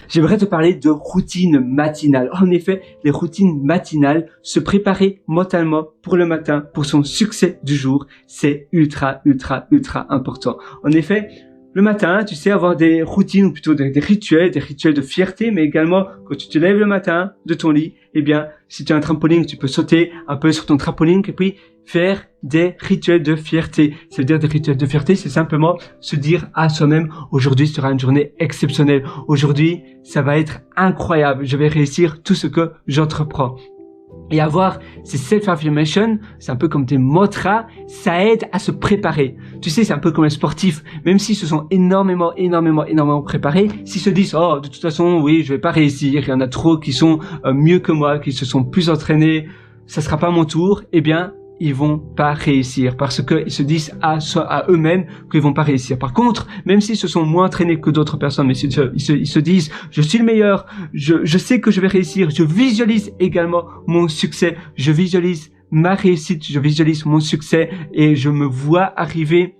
J'aimerais te parler de routine matinale. En effet, les routines matinales, se préparer mentalement pour le matin, pour son succès du jour, c'est ultra important. En effet, le matin, tu sais, avoir des routines ou plutôt des rituels de fierté, mais également quand tu te lèves le matin de ton lit, eh bien, si tu as un trampoline, tu peux sauter un peu sur ton trampoline et puis faire des rituels de fierté. Ça veut dire des rituels de fierté, c'est simplement se dire à soi-même, aujourd'hui sera une journée exceptionnelle. Aujourd'hui, ça va être incroyable. Je vais réussir tout ce que j'entreprends. Et avoir ces self-affirmation, c'est un peu comme des mantras, ça aide à se préparer. Tu sais, c'est un peu comme les sportifs, même s'ils se sont énormément préparés, s'ils se disent, oh, de toute façon, oui, je vais pas réussir, il y en a trop qui sont mieux que moi, qui se sont plus entraînés, ça sera pas mon tour, eh bien, ils vont pas réussir parce que ils se disent à eux-mêmes qu'ils vont pas réussir. Par contre, même s'ils se sont moins entraînés que d'autres personnes, mais ils se disent, je suis le meilleur, je sais que je vais réussir, je visualise également mon succès, je visualise ma réussite, je visualise mon succès et je me vois arriver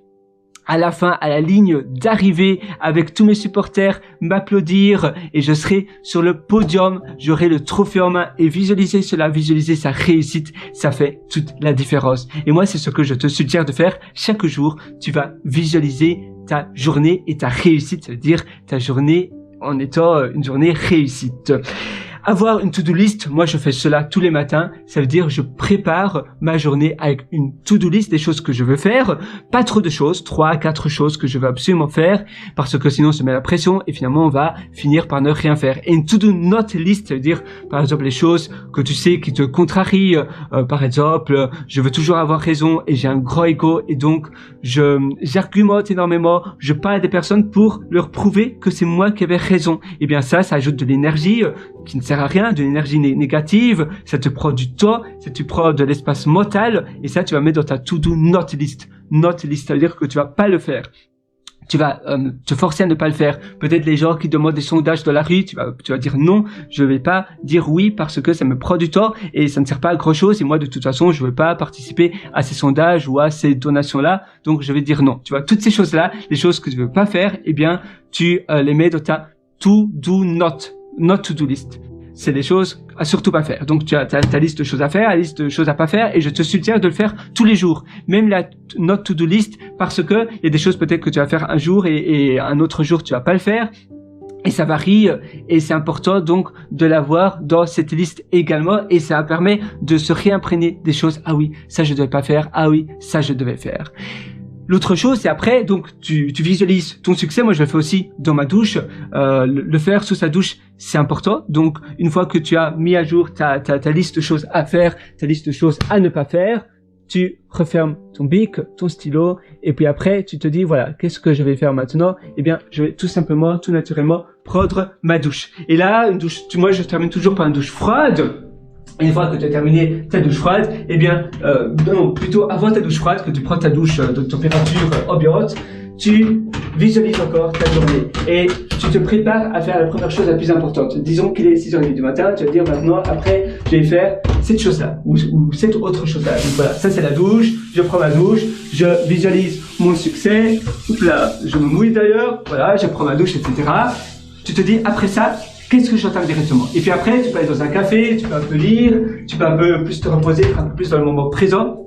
à la fin, à la ligne d'arrivée avec tous mes supporters, m'applaudir et je serai sur le podium, j'aurai le trophée en main et visualiser cela, visualiser sa réussite, ça fait toute la différence. Et moi, c'est ce que je te suggère de faire chaque jour. Tu vas visualiser ta journée et ta réussite, c'est-à-dire ta journée en étant une journée réussite. Avoir une to-do list, moi je fais cela tous les matins, ça veut dire je prépare ma journée avec une to-do list des choses que je veux faire, pas trop de choses, 3-4 choses que je veux absolument faire, parce que sinon on se met la pression et finalement on va finir par ne rien faire. Et une to-do not list, ça veut dire par exemple les choses que tu sais qui te contrarient, par exemple je veux toujours avoir raison et j'ai un gros ego et donc j'argumente énormément, je parle à des personnes pour leur prouver que c'est moi qui avais raison. Et bien ça ajoute de l'énergie qui ne sert à rien, de l'énergie négative, ça te prend du temps, ça te prend de l'espace mental, et ça tu vas mettre dans ta to-do not list. Not list, ça veut dire que tu vas pas le faire. Tu vas te forcer à ne pas le faire. Peut-être les gens qui demandent des sondages dans la rue, tu vas dire non, je vais pas dire oui parce que ça me prend du temps et ça ne sert pas à grand chose et moi de toute façon je veux pas participer à ces sondages ou à ces donations là, donc je vais dire non. Tu vois, toutes ces choses là, les choses que tu veux pas faire, eh bien tu les mets dans ta not to do list. C'est des choses à surtout pas faire. Donc tu as ta liste de choses à faire, la liste de choses à pas faire et je te suggère de le faire tous les jours. Même la not to do list parce que il y a des choses peut-être que tu vas faire un jour et un autre jour tu vas pas le faire. Et ça varie et c'est important donc de l'avoir dans cette liste également et ça permet de se réimprégner des choses. Ah oui, ça je devais pas faire. Ah oui, ça je devais faire. L'autre chose, c'est après, donc tu visualises ton succès. Moi, je le fais aussi dans ma douche. Le faire sous sa douche, c'est important. Donc, une fois que tu as mis à jour ta liste de choses à faire, ta liste de choses à ne pas faire, tu refermes ton bic, ton stylo, et puis après, tu te dis, voilà, qu'est-ce que je vais faire maintenant? Eh bien, je vais tout simplement, tout naturellement, prendre ma douche. Et là, une douche, moi, je termine toujours par une douche froide. Une fois que tu as terminé ta douche froide, eh bien, non, plutôt avant ta douche froide, que tu prends ta douche de température ambiante, tu visualises encore ta journée et tu te prépares à faire la première chose la plus importante. Disons qu'il est 6h30 du matin, tu vas dire maintenant, après, je vais faire cette chose-là ou cette autre chose-là. Donc voilà, ça c'est la douche, je prends ma douche, je visualise mon succès, oups là, je me mouille d'ailleurs, voilà, je prends ma douche, etc. Tu te dis, après ça, qu'est-ce que j'entame directement? Et puis après, tu peux aller dans un café, tu peux un peu lire, tu peux un peu plus te reposer, être un peu plus dans le moment présent.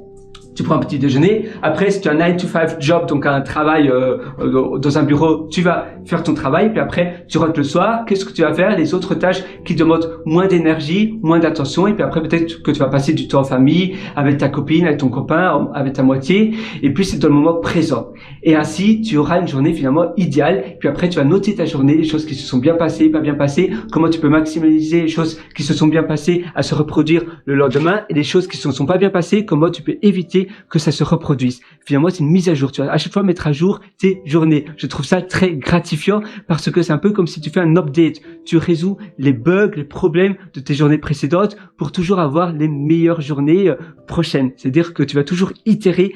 Tu prends un petit déjeuner. Après, si tu as un 9 to 5 job, donc un travail dans un bureau, tu vas faire ton travail. Puis après, tu rentres le soir. Qu'est-ce que tu vas faire? Les autres tâches qui demandent moins d'énergie, moins d'attention. Et puis après, peut-être que tu vas passer du temps en famille, avec ta copine, avec ton copain, avec ta moitié. Et puis, c'est dans le moment présent. Et ainsi, tu auras une journée finalement idéale. Puis après, tu vas noter ta journée, les choses qui se sont bien passées, pas bien passées. Comment tu peux maximiser les choses qui se sont bien passées à se reproduire le lendemain. Et les choses qui ne sont pas bien passées, comment tu peux éviter que ça se reproduise. Finalement, c'est une mise à jour. Tu vas à chaque fois mettre à jour tes journées. Je trouve ça très gratifiant parce que c'est un peu comme si tu fais un update. Tu résous les bugs, les problèmes de tes journées précédentes pour toujours avoir les meilleures journées prochaines. C'est-à-dire que tu vas toujours itérer